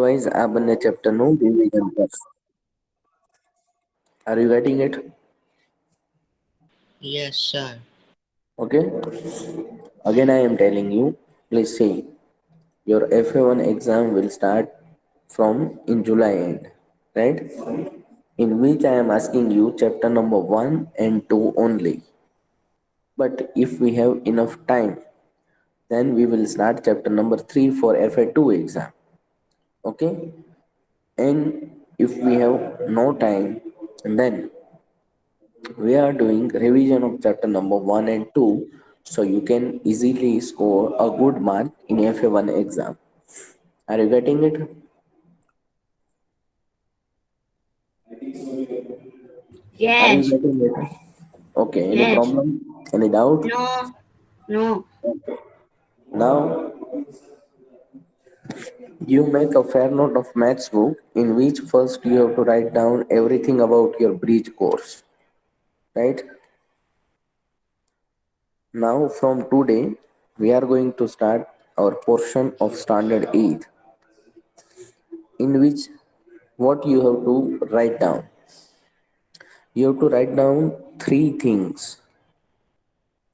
Wise આ બંને ચેપ્ટરનું revision કરશું. Are you getting it? Yes, sir. Okay. Again, I am telling you, please see, your FA1 exam will start from in July end, right? In which I am asking you chapter number 1 and 2 only. But if we have enough time, then we will start chapter number 3 for FA2 exam. Okay? And if we have no time, then we are doing revision of chapter number 1 and 2 so you can easily score a good mark in FA1 exam. Are you getting it? Are you Yes. getting it? Okay, any Yes. problem? Any doubt? No. No. Now you make a fair note of maths book in which first you have to write down everything about your bridge course, right? Now from today we are going to start our portion of standard 8 in which what you have to write down. You have to write down three things.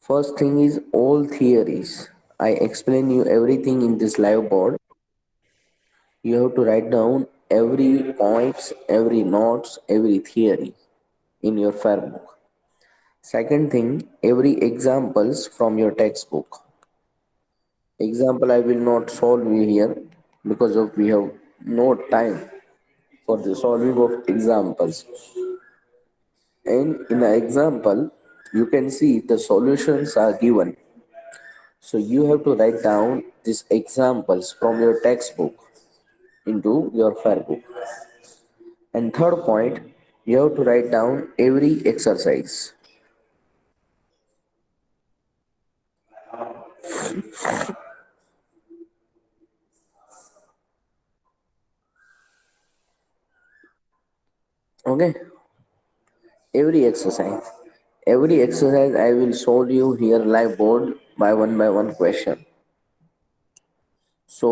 First thing is all theories. I explain you everything in this live board. You have to write down every points, every notes, every theory in your fair book. Second thing, every examples from your textbook. Example I will not solve you here because of we have no time for the solving of examples. And in the example, you can see the solutions are given. So you have to write down these examples from your textbook into your fair book. And third point, you have to write down every exercise. Okay? Every exercise. Every exercise I will show you here live board by one question. So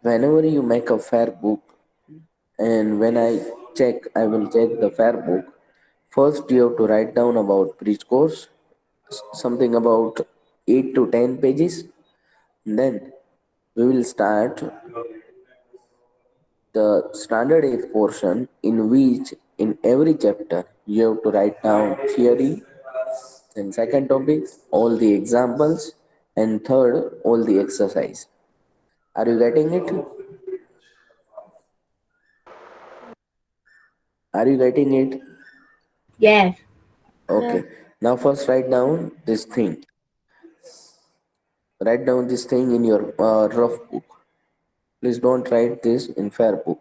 whenever you make a fair book, and when I will check the fair book. First, you have to write down about bridge course, something about 8 to 10 pages. Then we will start the standard 8 portion in which in every chapter you have to write down theory, then second topic, all the examples, and third, all the exercise. Are you getting it? Are you getting it? Yes. Okay. Now first write down this thing. Write down this thing in your rough book. Please don't write this in fair book.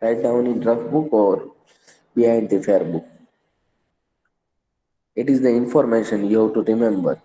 Write down in rough book or behind the fair book. It is the information you have to remember.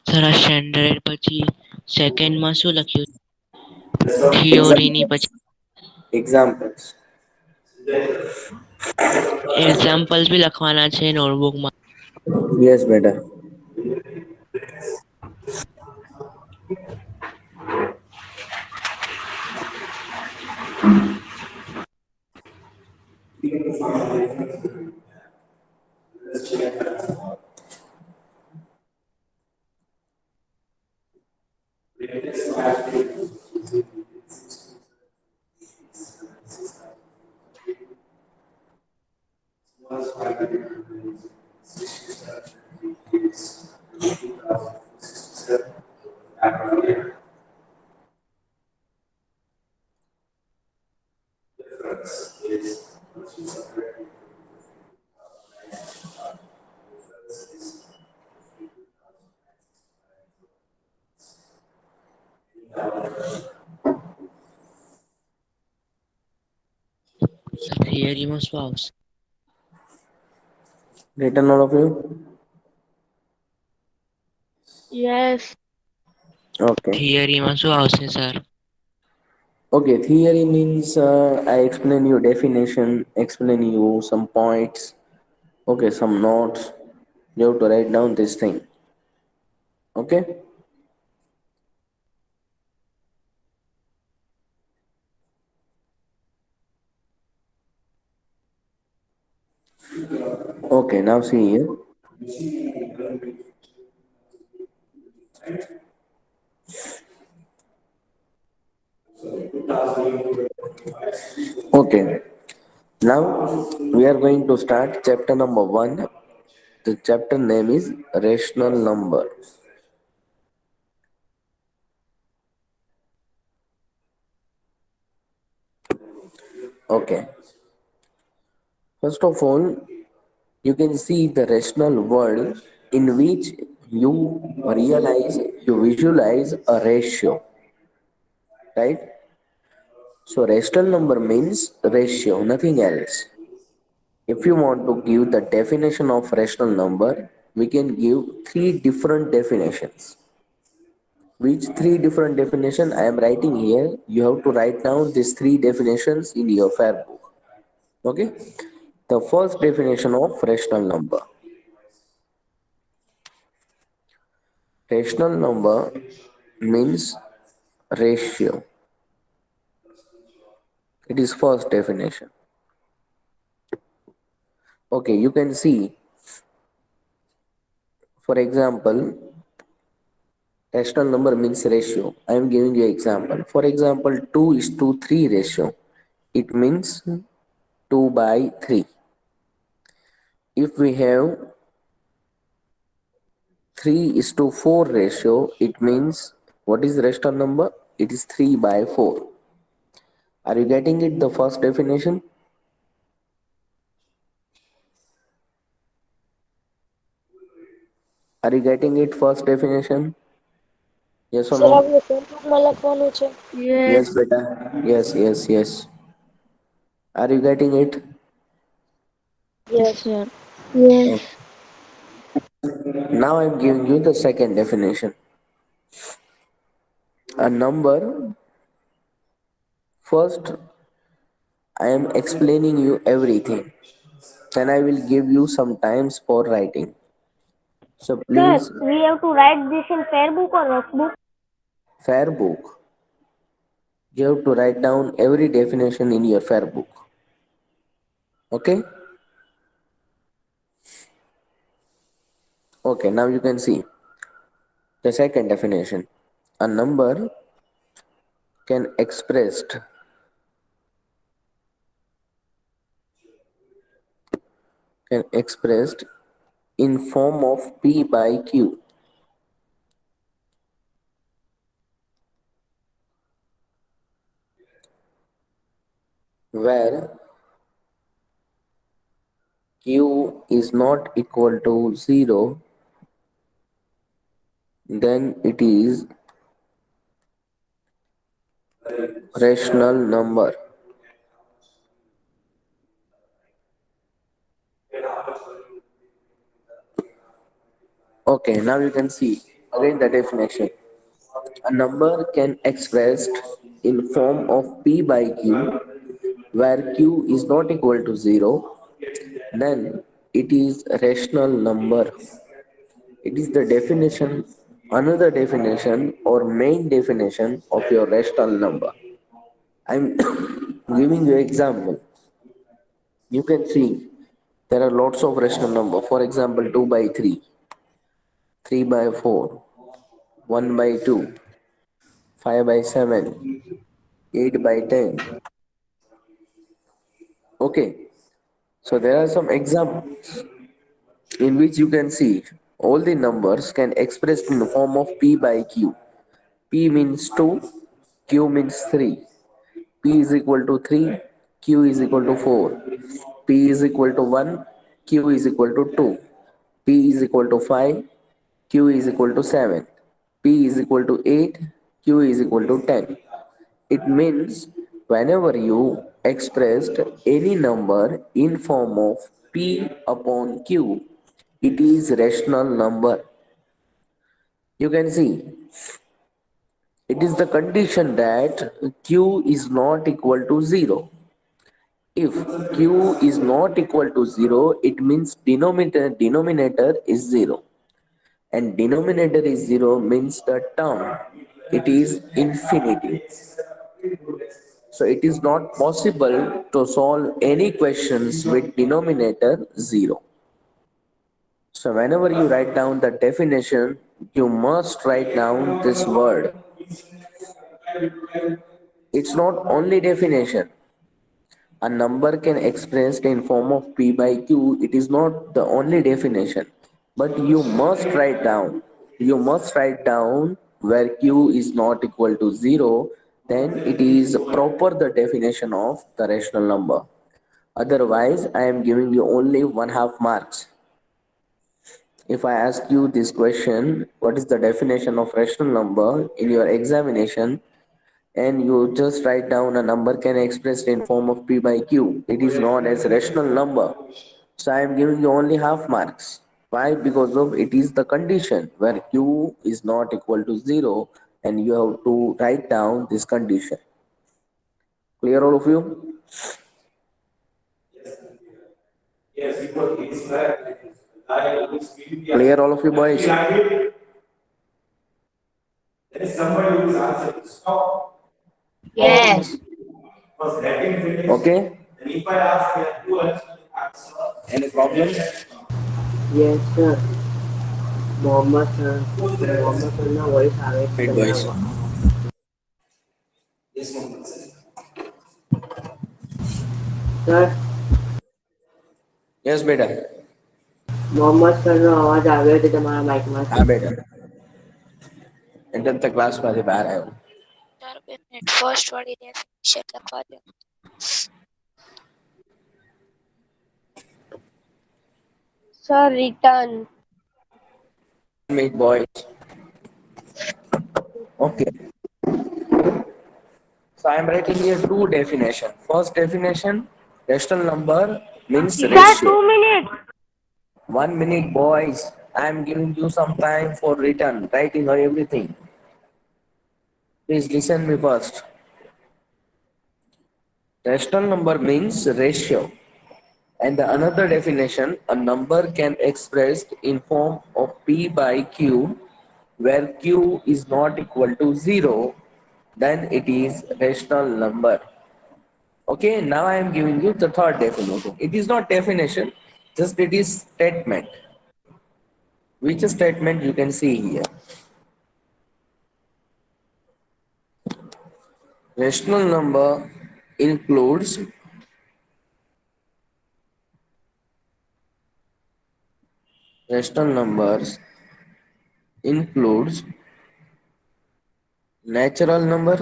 Sir આ standard પછી સેકન્ડમાં શું લખ્યું? થિયોરીની Examples. પછી Examples. Examples બી લખવાના છે નોટબુકમાં. Yes, better. થિયરીમાં શું આવશે? Written all of you? Yes. Okay. થિયરીમાં શું આવશે sir? Okay, theory means I explain you definition, explain you some points, okay, some notes. You have to write down this thing. Okay? Okay, now see here. Okay, now we are going to start chapter number one. The chapter name is rational number. Okay, first of all, you can see the rational world in which you you visualize a ratio, right? So, rational number means ratio, nothing else. If you want to give the definition of rational number, we can give three different definitions. Which three different definition I am writing here? You have to write down these three definitions in your fair book. Okay. The first definition of rational number. Rational number means ratio. It is first definition. Okay, you can see, for example, rational number means ratio. I am giving you example. For example, 2 is to 3 ratio. It means 2 by 3. If we have 3 is to 4 ratio, it means what is rational number? It is 3 by 4. Are you getting it? The first definition? Are you getting it? First definition? Yes or sir no? આપણે ફેસબુકમાં લખવાનું છે. Yes. Yes, beta. Yes, yes, yes. Are you getting it? Yes Sir. Yes. Okay. Now I'm giving you the second definition. A number, first I am explaining you everything. Then I will give you some times for writing. So Sir, please, we have to write this in fair book or rough book? fair book. You have to write down every definition in your fair book. Okay? Okay, now you can see the second definition. A number can expressed in form of P by Q, where Q is not equal to 0, then it is rational number. Okay, now you can see again the definition. A number can expressed in form of P by Q, where Q is not equal to 0, then it is rational number. It is the definition, another definition or main definition of your rational number. I'm giving you example. You can see there are lots of rational number. For example, 2 by 3, 3 by 4, 1 by 2, 5 by 7, 8 by 10. Okay, so there are some examples in which you can see all the numbers can express in the form of P by Q. P means 2, Q means 3. P is equal to 3, Q is equal to 4. P is equal to 1, Q is equal to 2. P is equal to 5, Q is equal to 7. P is equal to 8, Q is equal to 10. It means Whenever you expressed any number in form of P upon Q, it is rational number. You can see it is the condition that Q is not equal to 0. If Q is not equal to 0, it means denominator is 0. And denominator is 0 means the term, it is infinity. So it is not possible to solve any questions with denominator 0. So whenever you write down the definition, you must write down this word. It's not only definition. A number can expressed in form of P by Q. It is not the only definition. But you must write down where Q is not equal to 0, then it is proper the definition of the rational number. Otherwise, I am giving you only 1/2 marks. If I ask you this question, what is the definition of rational number in your examination, and you just write down a number can expressed in form of P by Q, it is known as rational number. So I am giving you only half marks. Why? Because of it is the condition where Q is not equal to 0 and you have to write down this condition. Clear all of you? Clear all of you boys? Yes. Okay? Any problem? Yes, sir. Mohammed sir. Mohammed sir ना वही सारे Right boys. Sir Yes બેટા. Mohammad sir નો અવાજ આવ્યો છે તમારા માઇકમાં. હા બેટા. એટલે તો ક્લાસમાંથી બહાર આવ્યો. સર 2 મિનિટ ફર્સ્ટ વાળી ડેફિનેશન લખવા દો. Sir, return. Meet boys. Okay. So I am writing here two definition. First definition, rational number means Sir, ratio. 2 minutes. 1 minute boys. I am giving you some time for written, writing or everything. Please listen me first. Rational number means ratio. And the another definition, a number can expressed in form of P by Q, where Q is not equal to 0, then it is rational number. Okay, now I am giving you the third definition. It is not definition, just it is statement. Which statement you can see here. Rational number includes rational numbers includes natural number,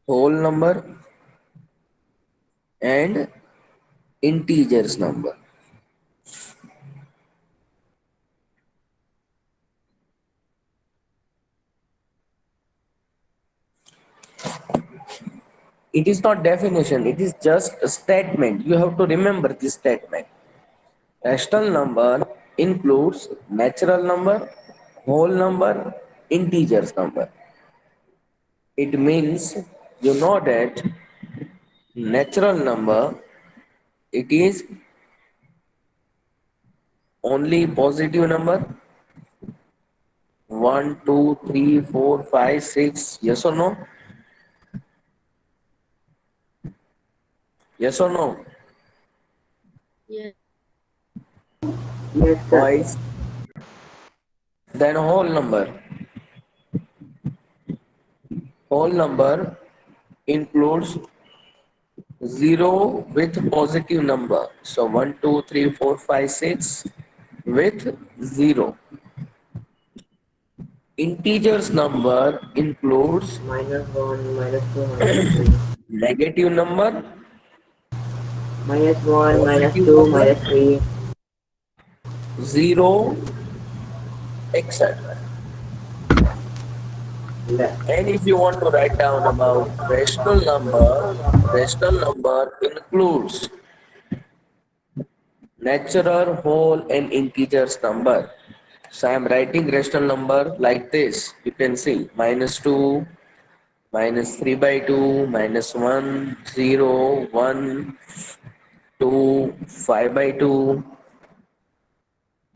whole number, and integers number. It is not definition, it is just a statement. You have to remember this statement. Rational number includes natural number, whole number, integers number. It means you know that natural number, it is only positive number 1, 2, 3, 4, 5, 6. Yes or no? Yes or no? Yes, sir. Boys. Then whole number. Whole number includes 0 with positive number. So 1, 2, 3, 4, 5, 6 with 0. Integers number includes -1, -2, -3. negative number, -1, positive -2, number, -3. 0, etc. And if you want to write down about rational number includes natural, whole, and integers number. So I am writing rational number like this. You can see -2, -3/2, -1, 0, 1, 2, 5/2,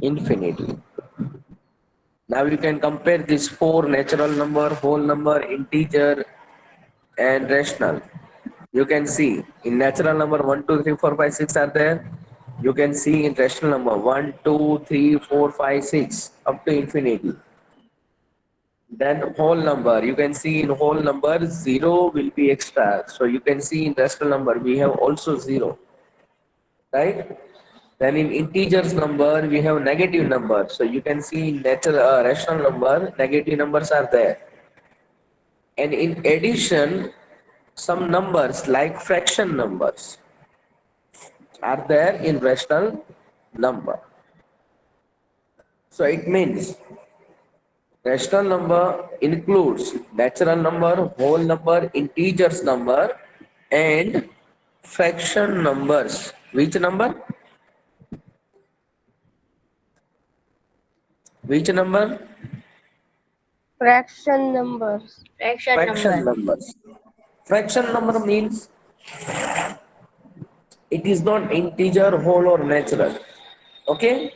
infinity. Now you can compare these four natural number, whole number, integer, and rational. You can see in natural number 1, 2, 3, 4, 5, 6 are there. You can see in rational number 1, 2, 3, 4, 5, 6 up to infinity. Then whole number, you can see in whole number 0 will be extra. So you can see in rational number we have also 0, right? Then in integers number we have negative number. So you can see in natural rational number negative numbers are there. And in addition, some numbers like fraction numbers are there in rational number. So it means rational number includes natural number, whole number, integers number, and fraction numbers. Which number? Which number? Fraction numbers. Fraction Fraction number. numbers. Fraction number means it is not integer, whole, or natural. Okay?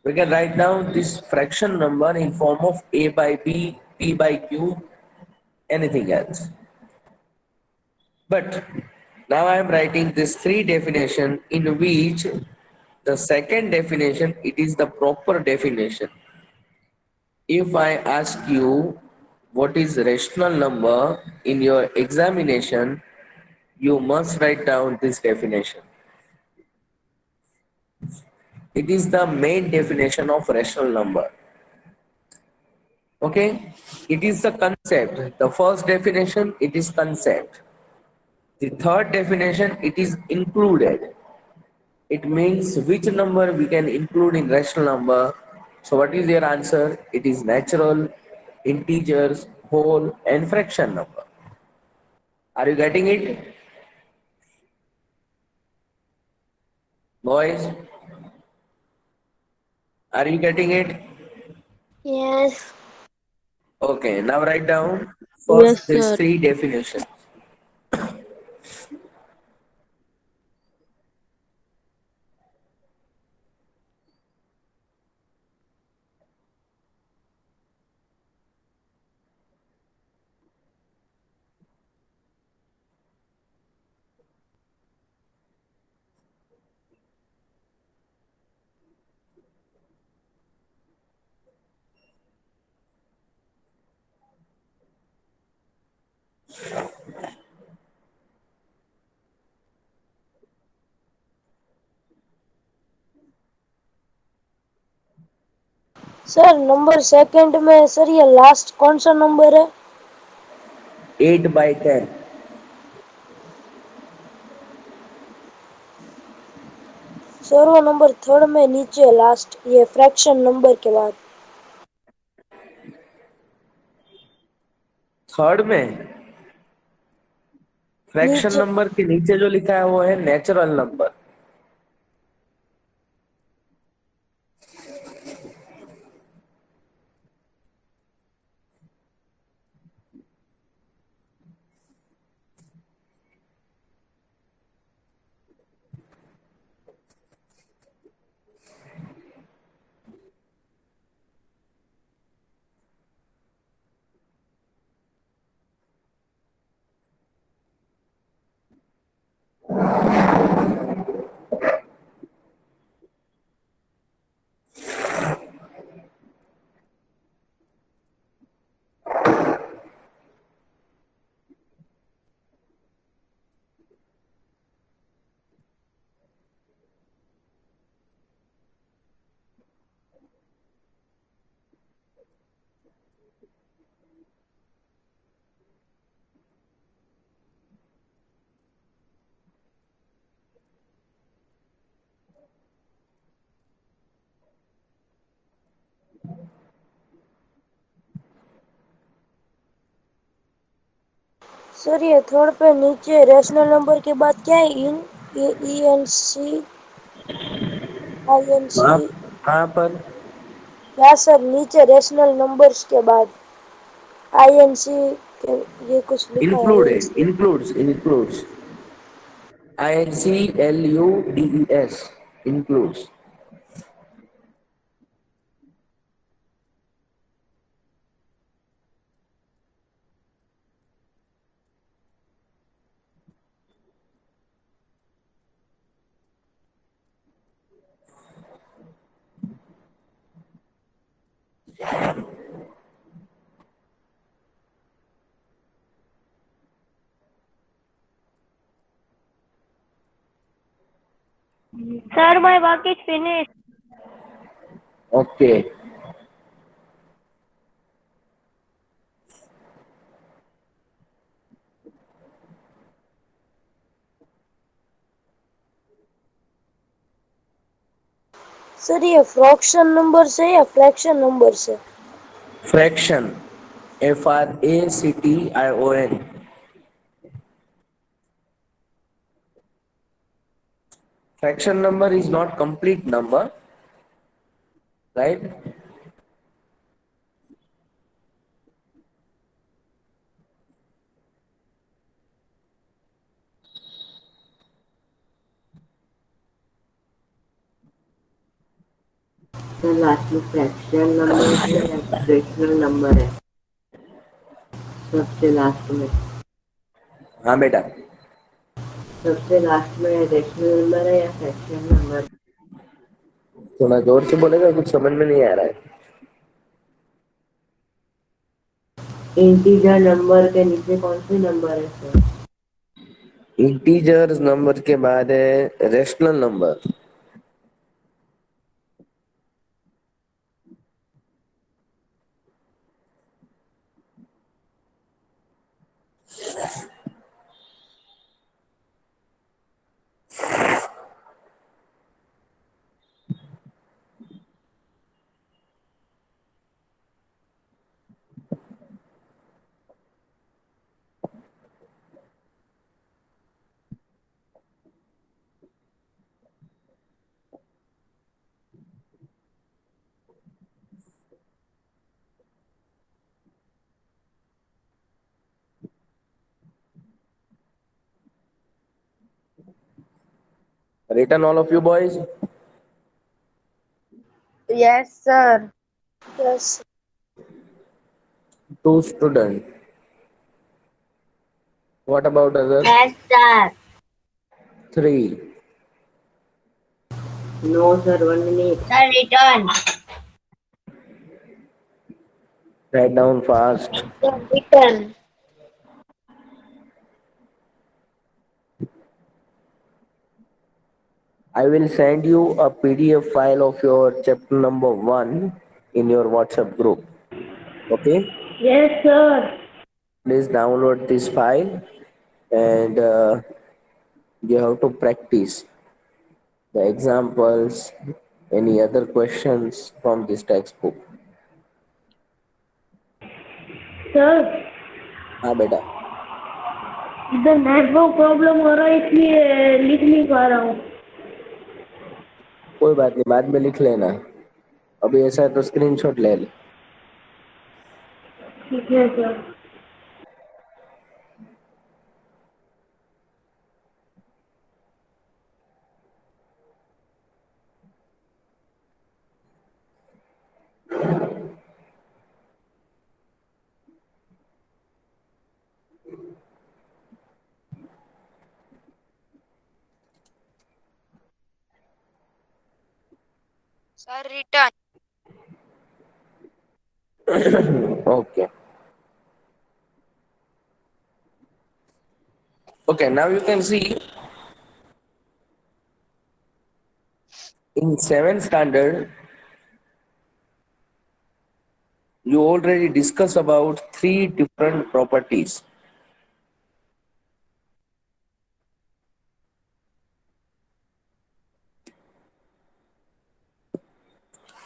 We can write down this fraction number in form of a by b, p by q, anything else. But now I am writing this three definition in which the second definition it is the proper definition. If I ask you what is rational number in your examination, you must write down this definition. It is the main definition of rational number. Okay, it is the concept. The first definition it is concept. The third definition it is included. It means which number we can include in rational number. So what is your answer? It is natural, integers, whole, and fraction number. Are you getting it? Boys, are you getting it? Yes. Okay, now write down Yes, first these sir. three definitions. Sir number second में sir ये last कौन सा number है 8/10. Sir वो number third में नीचे last ये fraction number के बाद थर्ड में फ्रैक्शन नीचे नंबर के नीचे जो लिखा है वो है नेचुरल नंबर. सर ये थर्ड पे नीचे रेशनल नंबर के बाद क्या है? E N C I N कहाँ सी। कहाँ पर? या सर नीचे रेशनल नंबर्स के बाद आई एन सी ये कुछ लिखा है इंक्लूड है, INC। Includes INCLUDES, includes. Sir, my work is finished. Okay. Sir ये फ्रैक्शन नंबर से या फ्रैक्शन नंबर से? Fraction, FRACTION. Fraction number is not complete number, right? Sir last में फ्रैक्शन नंबर है या फ्रैक्शनल नंबर है? सबसे लास्ट में। हाँ बेटा, सबसे लास्ट में रेशनल नंबर है या फ्रैक्शन नंबर? थोड़ा जोर से बोलेगा, कुछ समझ में नहीं आ रहा है। इंटीजर नंबर के नीचे कौन से नंबर है सर? इंटीजर्स नंबर के बाद है rational number. Written all of you boys? Yes, sir. Yes. Two student. What about others? Yes, sir. Three. No sir, 1 minute। Sir, return. Write down fast. Sir, return. I will send you a PDF file of your chapter number 1 in your WhatsApp group. Okay? Yes, sir. Please download this file and you have to practice the examples, any other questions from this textbook. Sir, हाँ बेटा, इधर network problem हो रहा है इसलिए लिख नहीं पा रहा हूँ। कोई बात नहीं, बाद में लिख लेना। अभी ऐसा है तो स्क्रीनशॉट ले ले। ठीक है sir. Sir, return. Okay. Okay, now you can see in 7th standard, you already discussed about 3 different properties.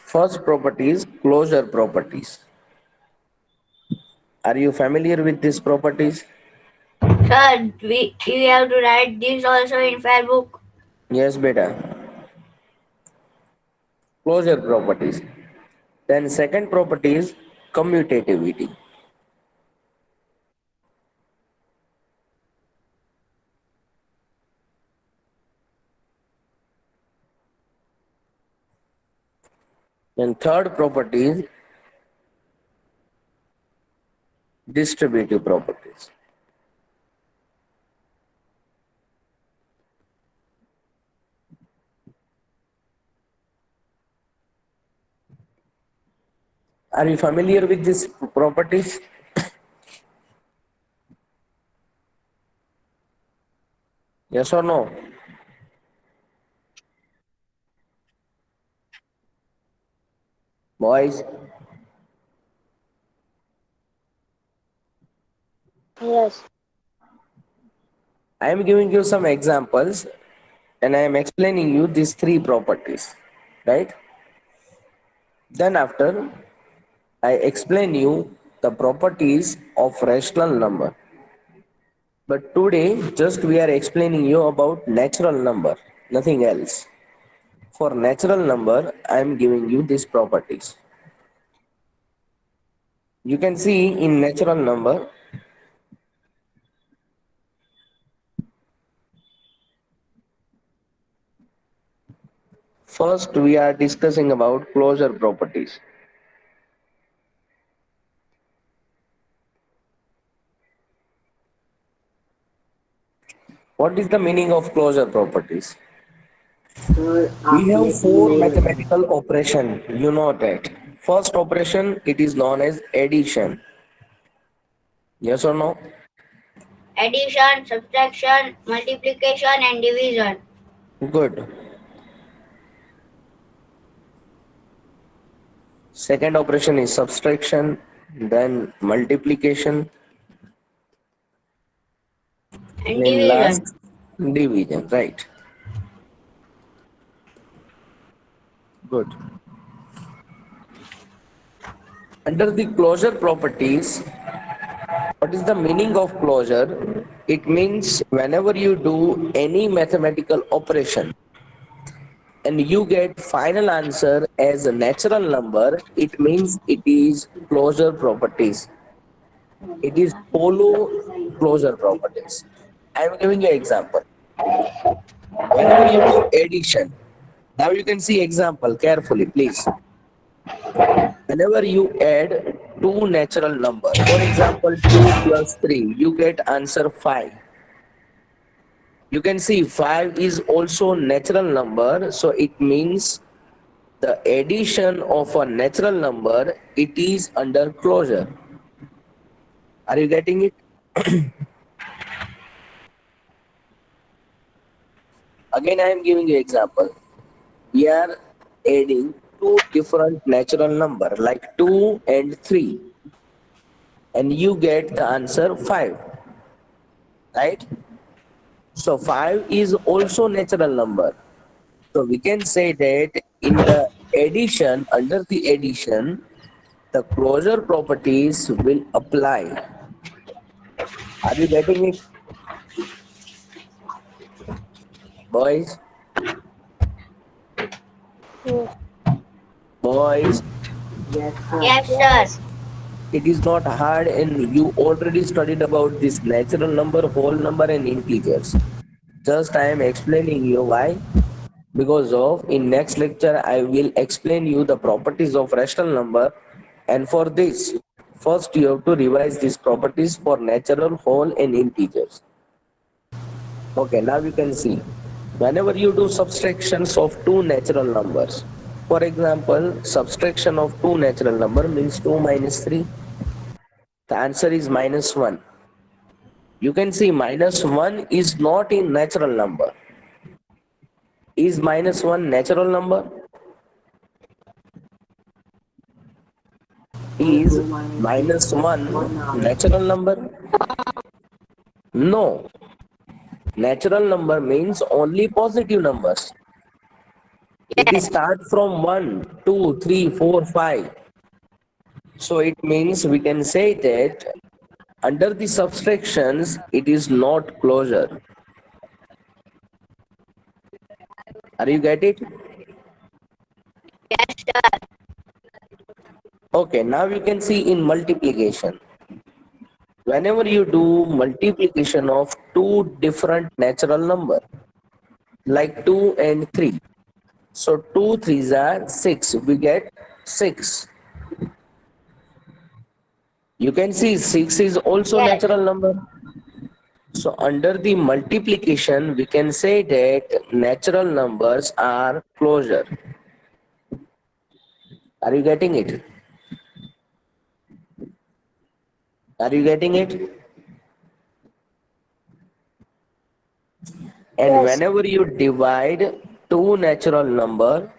First property is closure properties. Are you familiar with these properties? Sir, we have to write this also in Fairbook. Yes, beta. Closure properties. Then second property is commutativity. Then third property is distributive properties. Are you familiar with these properties? Yes or no? Boys, Yes. I am giving you some examples and I am explaining you these three properties, right? Then after I explain you the properties of rational number. But today just we are explaining you about natural number, nothing else. For natural number, I am giving you these properties. You can see in natural number, first we are discussing about closure properties. What is the meaning of closure properties? Sir, We आपने have four नहीं बताया. mathematical operation, you know that. First operation, it is known as addition. Yes or no? Addition, subtraction, multiplication, and division. Good. Second operation is subtraction, then multiplication, And and in last division. division, right? Good. Under the closure properties, what is the meaning of closure? It means whenever you do any mathematical operation and you get final answer as a natural number, it means it is closure properties. It is follow closure properties. I am giving you an example. Whenever you do addition, now you can see example carefully, please. Whenever you add two natural number, for example 2 plus 3, you get answer 5. You can see 5 is also natural number, so it means the addition of a natural number, it is under closure. Are you getting it? Again, I am giving you example. We are adding two different natural number like 2 and 3, and you get the answer 5, right? So 5 is also natural number. So we can say that in the addition, under the addition, the closure properties will apply. Are you getting it, boys? Yes. Boys, Yes, sir. Yes, sir. it is not hard, and you already studied about this natural number, whole number, and integers. Just I am explaining you why. Because of in next lecture I will explain you the properties of rational number, and for this first you have to revise these properties for natural, whole, and integers. Okay, now you can see whenever you do subtractions of two natural numbers, for example subtraction of two natural number means 2 minus 3, the answer is -1. You can see -1 is not in natural number. Is -1 natural number? Is -1 natural number? No. Natural number means only positive numbers. It is start from 1, 2, 3, 4, 5. So it means we can say that Under the subtractions, it is not closure. Are you get it? Yes, sir. Okay, now you can see in multiplication. Whenever you do multiplication of two different natural number, like 2 and 3. So 2 threes are 6. We get 6. You can see 6 is also Yes. natural number. So under the multiplication, we can say that natural numbers are closure. Are you getting it? Are you getting it? And Yes. whenever you divide two natural number,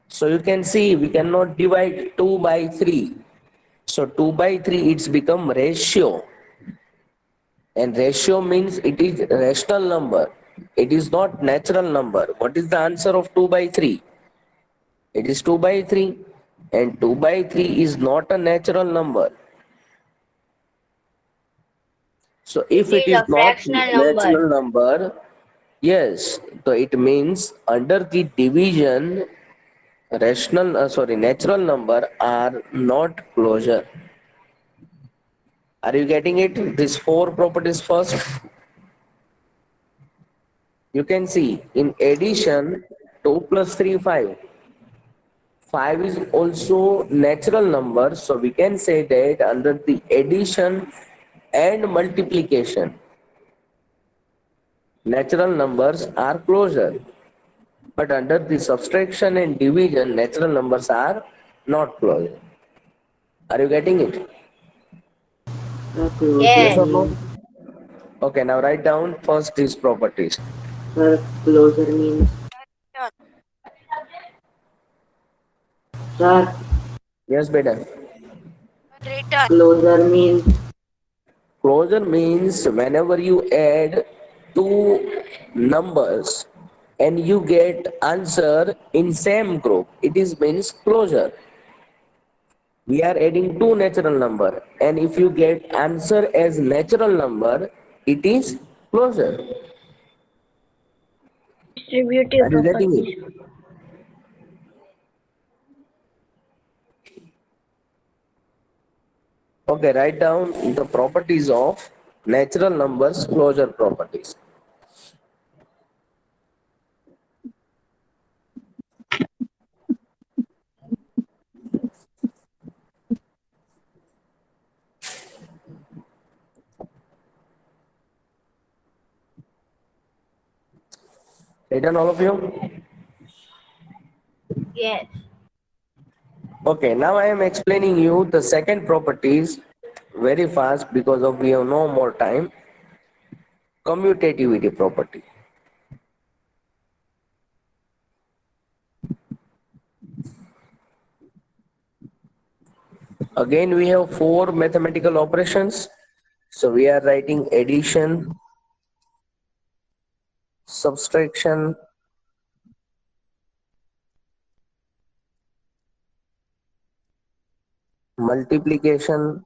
so you can see we cannot divide 2 by 3. So 2 by 3 it's become ratio. And ratio means it is rational number. It is not natural number. What is the answer of 2 by 3? It is 2 by 3. And 2 by 3 is not a natural number. So if It it is is a not fractional number. natural number, yes, so it means under the division, natural number are not closure. Are you getting it? These four properties first. You can see in addition 2 plus 3 5. 5 is also natural number, so we can say that under the addition and multiplication, natural numbers are closure. But under the subtraction and division, natural numbers are not closure. Are you getting it? Closure Yes Yes. or no? means, Okay, now write down first these properties. closure means, sir, Yes, beta. Return. closure means, Closure means whenever you add two numbers and you get answer in same group, it is means closure. We are adding two natural number, and if you get answer as natural number, it is closure. Distributive Are you getting properties. it? Okay, write down the properties of natural numbers closure properties. Written all of you? Yes. Okay, now I am explaining you the second properties very fast because of we have no more time. Commutativity property. Again, we have four mathematical operations. So we are writing addition, subtraction, multiplication,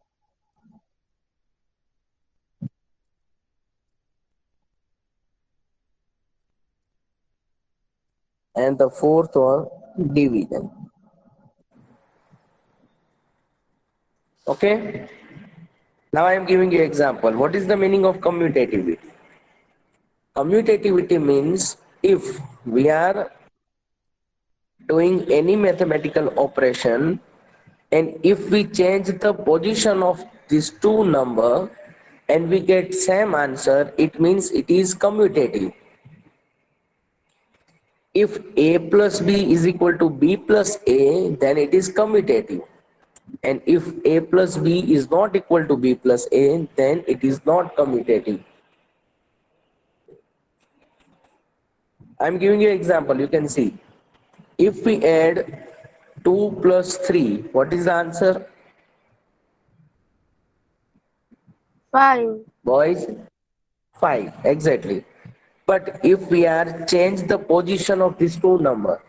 and the fourth one, division. Okay. Now I am giving you example. What is the meaning of commutativity? Commutativity means if we are doing any mathematical operation and if we change the position of these two number and we get same answer, it means it is commutative. If a plus b is equal to b plus a, then it is commutative. And if a plus b is not equal to b plus a, then it is not commutative. I'm giving you an example. You can see. If we add 2 plus 3, what is the answer? 5. Boys, 5. Exactly. But if we are change the position of these two number,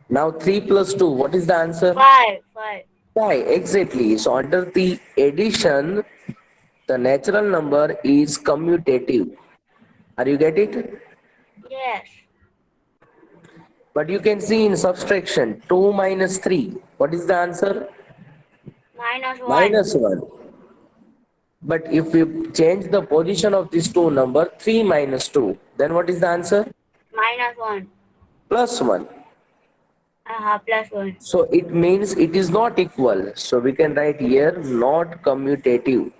now 3 plus 2, what is the answer? 5. 5. 5. Exactly. So under the addition, The natural number is commutative. Are you get it? Yes. But you can see in subtraction 2 minus 3. What is the answer? -1. Minus 1. But if we change the position of this two number 3 minus 2, then what is the answer? -1. Plus 1. +1. So it means it is not equal. So we can write here not commutative.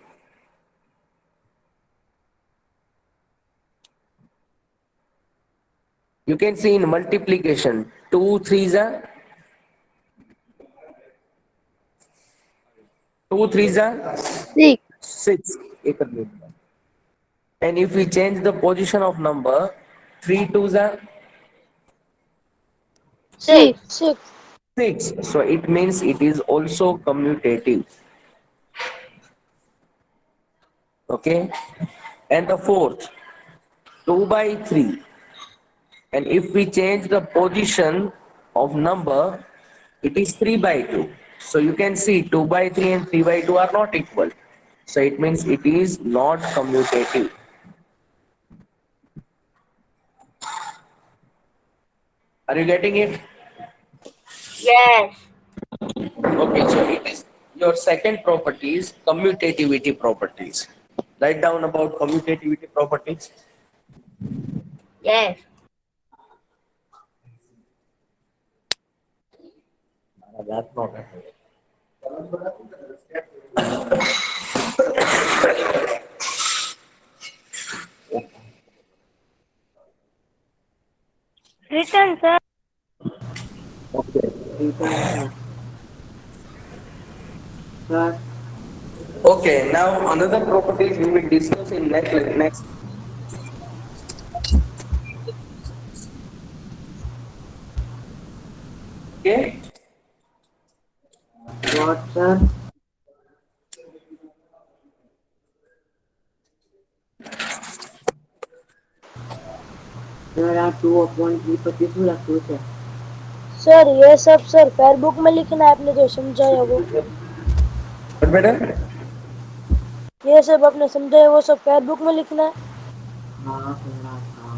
You can see in multiplication 2 threes are 2 threes are 6. And if we change the position of number 3 twos are 6. 6. So it means it is also commutative. Okay. And the fourth 2 by 3. And if we change the position of number, it is 3 by 2. So you can see 2 by 3 and 3 by 2 are not equal. So it means it is not commutative. Are you getting it? Yes. Okay, so it is your second property is commutativity properties. Write down about commutativity properties. Yes. That's not Written, sir. okay. Return, sir. Okay, now another properties we will discuss in next. Okay. What, sir? Sir आप 2/3 25 में रखते हो sir ये सब sir फेयरबुक में लिखना है, आपने जो समझाया वो। What बेटा? ये सब आपने समझाया वो सब फेयरबुक में लिखना है। हाँ सुना था